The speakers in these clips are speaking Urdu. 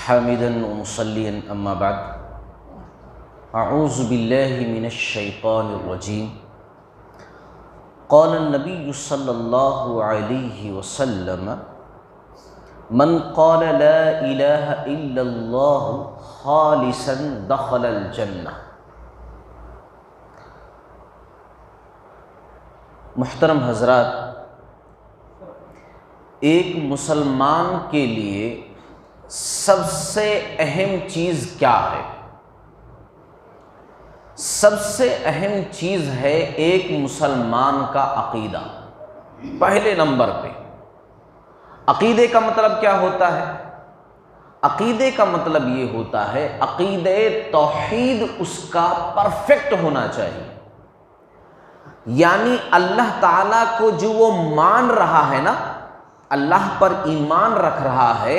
حامدا ومصليا اما بعد اعوذ باللہ من الشیطان الرجیم قال النبی صلی اللہ علیہ وسلم من قال لا الہ الا اللہ خالصا دخل الجنہ۔ محترم حضرات، ایک مسلمان کے لیے سب سے اہم چیز کیا ہے؟ سب سے اہم چیز ہے ایک مسلمان کا عقیدہ۔ پہلے نمبر پہ عقیدے کا مطلب کیا ہوتا ہے؟ عقیدے کا مطلب یہ ہوتا ہے عقیدہ توحید اس کا پرفیکٹ ہونا چاہیے، یعنی اللہ تعالیٰ کو جو وہ مان رہا ہے نا، اللہ پر ایمان رکھ رہا ہے،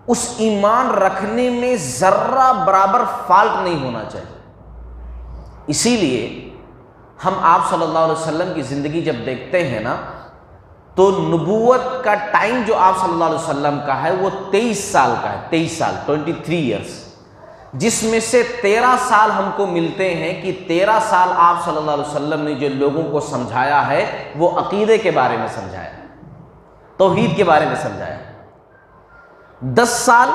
اس ایمان رکھنے میں ذرہ برابر فالٹ نہیں ہونا چاہیے۔ اسی لیے ہم آپ صلی اللہ علیہ وسلم کی زندگی جب دیکھتے ہیں نا، تو نبوت کا ٹائم جو آپ صلی اللہ علیہ وسلم کا ہے وہ 23 سال کا ہے، 23 سال 23 ایئرس، جس میں سے 13 سال ہم کو ملتے ہیں کہ 13 سال آپ صلی اللہ علیہ وسلم نے جو لوگوں کو سمجھایا ہے وہ عقیدے کے بارے میں سمجھایا، توحید کے بارے میں سمجھایا۔ 10 سال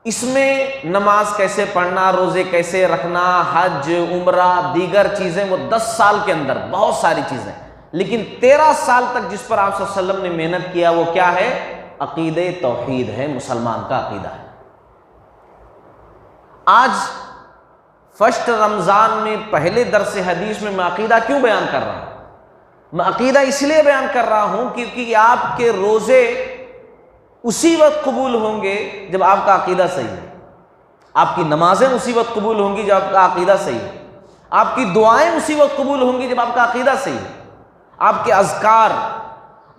اس میں نماز کیسے پڑھنا، روزے کیسے رکھنا، حج، عمرہ، دیگر چیزیں، وہ 10 سال کے اندر بہت ساری چیزیں، لیکن 13 سال تک جس پر آپ صلی اللہ علیہ وسلم نے محنت کیا وہ کیا ہے؟ عقیدہ توحید ہے، مسلمان کا عقیدہ ہے۔ آج فرسٹ رمضان میں پہلے درس حدیث میں عقیدہ کیوں بیان کر رہا ہوں؟ میں عقیدہ اس لیے بیان کر رہا ہوں کیونکہ آپ کے روزے اسی وقت قبول ہوں گے جب آپ کا عقیدہ صحیح ہے، آپ کی نمازیں اسی وقت قبول ہوں گی جب آپ کا عقیدہ صحیح ہے، آپ کی دعائیں اسی وقت قبول ہوں گی جب آپ کا عقیدہ صحیح ہے، آپ کے اذکار،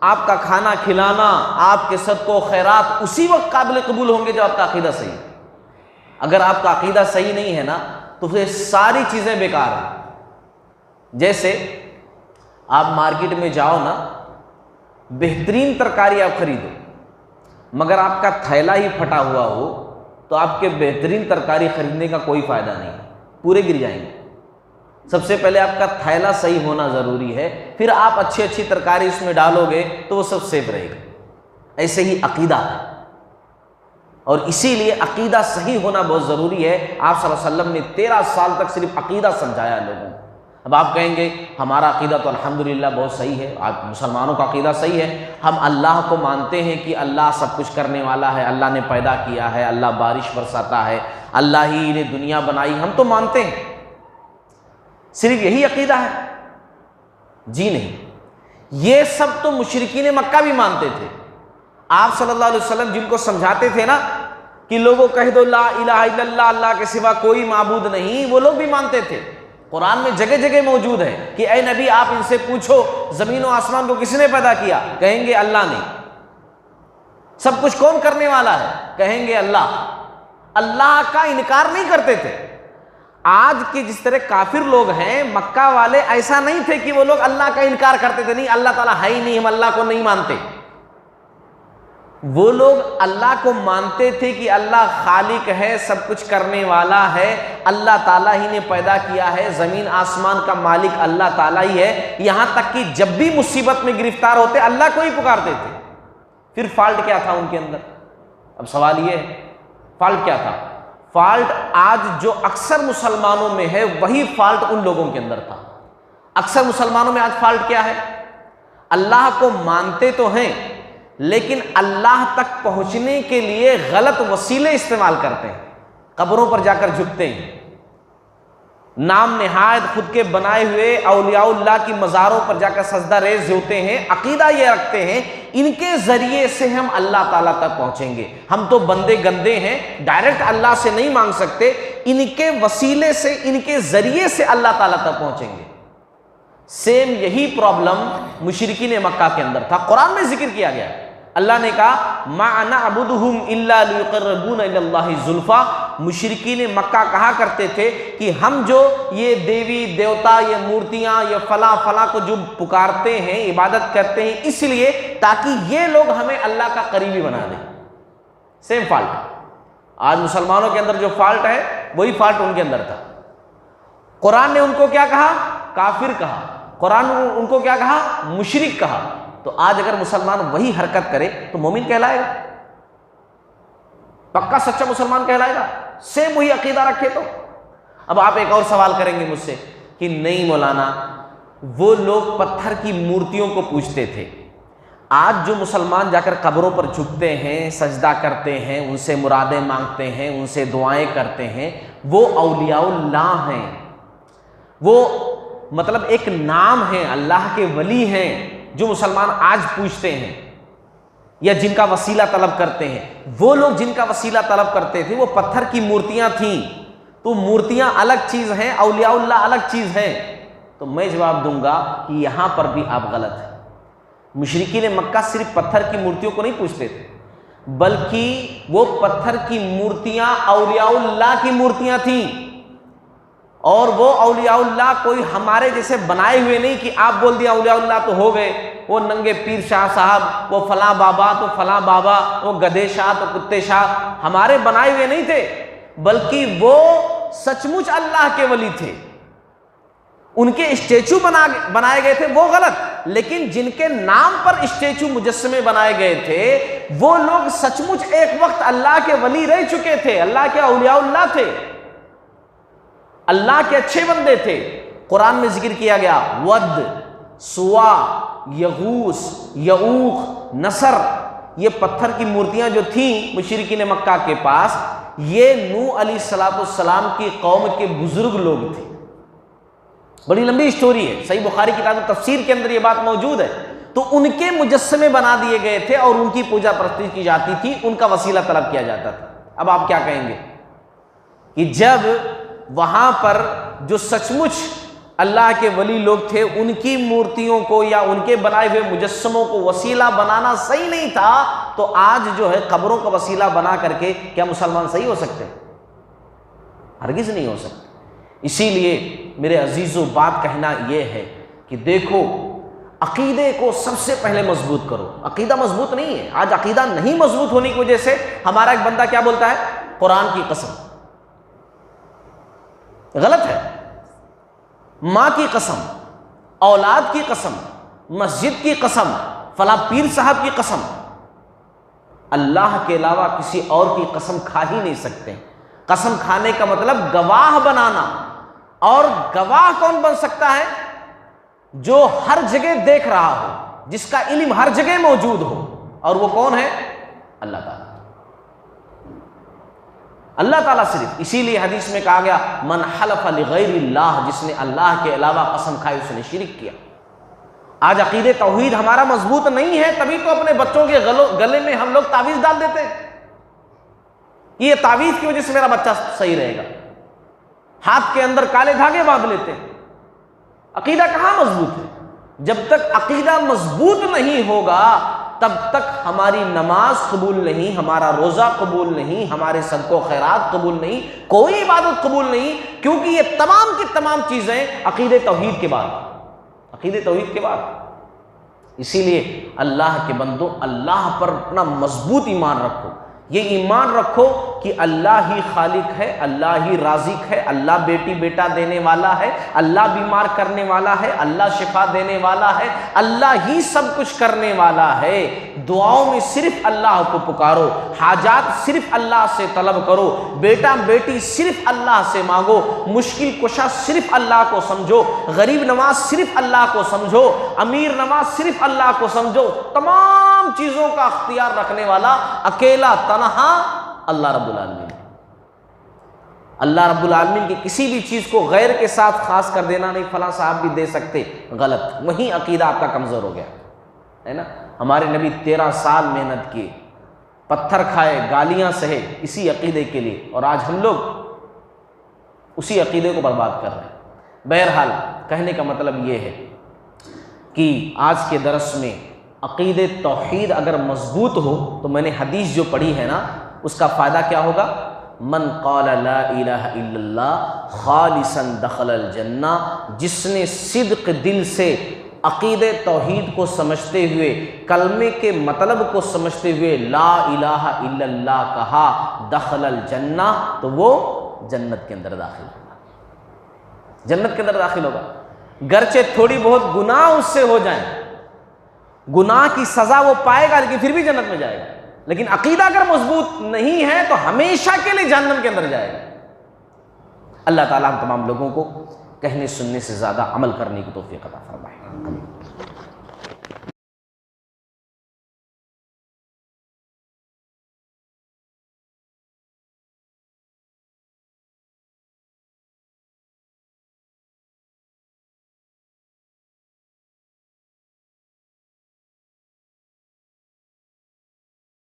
آپ کا کھانا کھلانا، آپ کے صدقہ و خیرات اسی وقت قابل قبول ہوں گے جب آپ کا عقیدہ صحیح ہے۔ اگر آپ کا عقیدہ صحیح نہیں ہے نا تو پھر ساری چیزیں بیکار ہیں۔ جیسے آپ مارکیٹ میں جاؤ نا، بہترین ترکاری آپ خریدو، مگر آپ کا تھیلا ہی پھٹا ہوا ہو تو آپ کے بہترین ترکاری خریدنے کا کوئی فائدہ نہیں، پورے گر جائیں گے۔ سب سے پہلے آپ کا تھیلا صحیح ہونا ضروری ہے، پھر آپ اچھی ترکاری اس میں ڈالو گے تو وہ سب سیف رہے گا۔ ایسے ہی عقیدہ ہے، اور اسی لیے عقیدہ صحیح ہونا بہت ضروری ہے۔ آپ صلی اللہ علیہ وسلم نے 13 سال تک صرف عقیدہ سمجھایا لوگوں کو۔ اب آپ کہیں گے ہمارا عقیدہ تو الحمدللہ بہت صحیح ہے، آپ مسلمانوں کا عقیدہ صحیح ہے، ہم اللہ کو مانتے ہیں کہ اللہ سب کچھ کرنے والا ہے، اللہ نے پیدا کیا ہے، اللہ بارش برساتا ہے، اللہ ہی نے دنیا بنائی، ہم تو مانتے ہیں، صرف یہی عقیدہ ہے؟ جی نہیں، یہ سب تو مشرکین مکہ بھی مانتے تھے۔ آپ صلی اللہ علیہ وسلم جن کو سمجھاتے تھے نا کہ لوگوں کہہ دو لا الہ الا اللہ، اللہ کے سوا کوئی معبود نہیں، وہ لوگ بھی مانتے تھے۔ قرآن میں جگہ جگہ موجود ہے کہ اے نبی آپ ان سے پوچھو زمین و آسمان کو کس نے پیدا کیا؟ کہیں گے اللہ نے۔ سب کچھ کون کرنے والا ہے؟ کہیں گے اللہ۔ اللہ کا انکار نہیں کرتے تھے۔ آج کے جس طرح کافر لوگ ہیں، مکہ والے ایسا نہیں تھے کہ وہ لوگ اللہ کا انکار کرتے تھے، نہیں اللہ تعالیٰ ہے ہی نہیں، ہم اللہ کو نہیں مانتے۔ وہ لوگ اللہ کو مانتے تھے کہ اللہ خالق ہے، سب کچھ کرنے والا ہے، اللہ تعالیٰ ہی نے پیدا کیا ہے، زمین آسمان کا مالک اللہ تعالیٰ ہی ہے، یہاں تک کہ جب بھی مصیبت میں گرفتار ہوتے اللہ کو ہی پکارتے تھے۔ پھر فالٹ کیا تھا ان کے اندر؟ اب سوال یہ ہے فالٹ کیا تھا؟ فالٹ آج جو اکثر مسلمانوں میں ہے وہی فالٹ ان لوگوں کے اندر تھا۔ اکثر مسلمانوں میں آج فالٹ کیا ہے؟ اللہ کو مانتے تو ہیں لیکن اللہ تک پہنچنے کے لیے غلط وسیلے استعمال کرتے ہیں، قبروں پر جا کر جھکتے ہیں، نام نہاد خود کے بنائے ہوئے اولیاء اللہ کی مزاروں پر جا کر سجدہ ریز ہوتے ہیں، عقیدہ یہ رکھتے ہیں ان کے ذریعے سے ہم اللہ تعالیٰ تک پہنچیں گے، ہم تو بندے گندے ہیں، ڈائریکٹ اللہ سے نہیں مانگ سکتے، ان کے وسیلے سے، ان کے ذریعے سے اللہ تعالیٰ تک پہنچیں گے۔ سیم یہی پرابلم مشرکین مکہ کے اندر تھا، قرآن میں ذکر کیا گیا۔ اللہ نے کہا ما نعبدہم الا لیقربونا الی اللہ زلفیٰ، مشرکین مکہ کہا کرتے تھے کہ ہم جو یہ دیوی دیوتا، یہ مورتیاں، یہ فلاں فلاں کو جو پکارتے ہیں، عبادت کرتے ہیں، اس لیے تاکہ یہ لوگ ہمیں اللہ کا قریبی بنا دیں۔ Same fault. آج مسلمانوں کے اندر جو فالٹ ہے وہی فالٹ ان کے اندر تھا. قرآن نے ان کو کیا کہا؟ کافر کہا. قرآن نے ان کو کیا کہا؟ مشرک کہا. تو آج اگر مسلمان وہی حرکت کرے تو مومن کہلائے گا، پکا سچا مسلمان کہلائے گا، سیم وہی عقیدہ رکھے تو. اب آپ ایک اور سوال کریں گے مجھ سے کہ نہیں مولانا، وہ لوگ پتھر کی مورتیوں کو پوجتے تھے، آج جو مسلمان جا کر قبروں پر جھکتے ہیں، سجدہ کرتے ہیں، ان سے مرادیں مانگتے ہیں، ان سے دعائیں کرتے ہیں، وہ اولیاء اللہ ہیں، وہ مطلب ایک نام ہے، اللہ کے ولی ہیں جو مسلمان آج پوجتے ہیں یا جن کا وسیلہ طلب کرتے ہیں. وہ لوگ جن کا وسیلہ طلب کرتے تھے وہ پتھر کی مورتیاں تھیں. تو مورتیاں الگ چیز ہیں، اولیاء اللہ الگ چیز ہیں. تو میں جواب دوں گا کہ یہاں پر بھی آپ غلط ہیں. مشرکین مکہ صرف پتھر کی مورتیوں کو نہیں پوجتے تھے، بلکہ وہ پتھر کی مورتیاں اولیاء اللہ کی مورتیاں تھیں. اور وہ اولیاء اللہ کوئی ہمارے جیسے بنائے ہوئے نہیں کہ آپ بول دیا اولیاء اللہ تو ہو گئے، وہ ننگے پیر شاہ صاحب، وہ فلاں بابا تو فلاں بابا، وہ گدھے شاہ تو کتے شاہ، ہمارے بنائے ہوئے نہیں تھے، بلکہ وہ سچ مچ اللہ کے ولی تھے. ان کے اسٹیچو بنائے گئے تھے وہ غلط، لیکن جن کے نام پر اسٹیچو مجسمے بنائے گئے تھے وہ لوگ سچ مچ ایک وقت اللہ کے ولی رہ چکے تھے، اللہ کے اولیاء اللہ تھے، اللہ کے اچھے بندے تھے. قرآن میں ذکر کیا گیا ود، سوا، یغوث، یعوق، نصر، یہ پتھر کی مورتیاں جو تھیں مشرکین مکہ کے پاس، یہ نوح علیہ السلام کی قوم کے بزرگ لوگ تھے. بڑی لمبی اسٹوری ہے، صحیح بخاری کتاب تفسیر کے اندر یہ بات موجود ہے. تو ان کے مجسمے بنا دیے گئے تھے اور ان کی پوجا پرستی کی جاتی تھی، ان کا وسیلہ طلب کیا جاتا تھا. اب آپ کیا کہیں گے کہ جب وہاں پر جو سچ مچ اللہ کے ولی لوگ تھے ان کی مورتیوں کو یا ان کے بنائے ہوئے مجسموں کو وسیلہ بنانا صحیح نہیں تھا، تو آج جو ہے قبروں کا وسیلہ بنا کر کے کیا مسلمان صحیح ہو سکتے؟ ہرگز نہیں ہو سکتے. اسی لیے میرے عزیزو بات کہنا یہ ہے کہ دیکھو، عقیدے کو سب سے پہلے مضبوط کرو. عقیدہ مضبوط نہیں ہے. آج عقیدہ نہیں مضبوط ہونے کی وجہ سے ہمارا ایک بندہ کیا بولتا ہے؟ قرآن کی قسم. غلط ہے. ماں کی قسم، اولاد کی قسم، مسجد کی قسم، فلاں پیر صاحب کی قسم، اللہ کے علاوہ کسی اور کی قسم کھا ہی نہیں سکتے. قسم کھانے کا مطلب گواہ بنانا، اور گواہ کون بن سکتا ہے؟ جو ہر جگہ دیکھ رہا ہو، جس کا علم ہر جگہ موجود ہو، اور وہ کون ہے؟ اللہ تعالیٰ. اللہ تعالیٰ صرف. اسی لیے حدیث میں کہا گیا من حلف لغیر اللہ، جس نے اللہ کے علاوہ قسم کھائی اس نے شرک کیا. آج عقید توحید ہمارا مضبوط نہیں ہے، تبھی تو اپنے بچوں کے گلے میں ہم لوگ تعویذ ڈال دیتے ہیں. یہ تعویذ کی وجہ سے میرا بچہ صحیح رہے گا. ہاتھ کے اندر کالے دھاگے باندھ لیتے ہیں. عقیدہ کہاں مضبوط ہے؟ جب تک عقیدہ مضبوط نہیں ہوگا تب تک ہماری نماز قبول نہیں، ہمارا روزہ قبول نہیں، ہمارے صدقہ و خیرات قبول نہیں، کوئی عبادت قبول نہیں، کیونکہ یہ تمام کی تمام چیزیں عقید توحید کے بعد، عقید توحید کے بعد. اسی لیے اللہ کے بندوں، اللہ پر اپنا مضبوط ایمان رکھو. یہ ایمان رکھو کہ اللہ ہی خالق ہے، اللہ ہی رازق ہے، اللہ بیٹی بیٹا دینے والا ہے، اللہ بیمار کرنے والا ہے، اللہ شفا دینے والا ہے، اللہ ہی سب کچھ کرنے والا ہے. دعاؤں میں صرف اللہ کو پکارو، حاجات صرف اللہ سے طلب کرو، بیٹا بیٹی صرف اللہ سے مانگو، مشکل کشا صرف اللہ کو سمجھو، غریب نواز صرف اللہ کو سمجھو، امیر نواز صرف اللہ کو سمجھو. تمام چیزوں کا اختیار رکھنے والا اکیلا تنہا اللہ رب العالمین. اللہ رب العالمین کی کسی بھی چیز کو غیر کے ساتھ خاص کر دینا نہیں، فلاں صاحب بھی دے سکتے، غلط. وہیں عقیدہ آپ کا کمزور ہو گیا ہے نا. ہمارے نبی 13 سال محنت کیے، پتھر کھائے، گالیاں سہے اسی عقیدے کے لیے، اور آج ہم لوگ اسی عقیدے کو برباد کر رہے ہیں. بہرحال کہنے کا مطلب یہ ہے کہ آج کے درس میں عقید توحید اگر مضبوط ہو تو میں نے حدیث جو پڑھی ہے نا اس کا فائدہ کیا ہوگا؟ من قال لا الہ الا اللہ خالصا دخل الجنہ، جس نے صدق دل سے عقیدے توحید کو سمجھتے ہوئے، کلمے کے مطلب کو سمجھتے ہوئے لا الہ الا اللہ کہا، دخل الجنہ، تو وہ جنت کے اندر داخل ہوگا، جنت کے اندر داخل ہوگا، گرچہ تھوڑی بہت گناہ اس سے ہو جائیں، گناہ کی سزا وہ پائے گا لیکن پھر بھی جنت میں جائے گا، لیکن عقیدہ اگر مضبوط نہیں ہے تو ہمیشہ کے لیے جہنم کے اندر جائے گا۔ اللہ تعالیٰ ہم تمام لوگوں کو کہنے سننے سے زیادہ عمل کرنے کی توفیق عطا فرمائے۔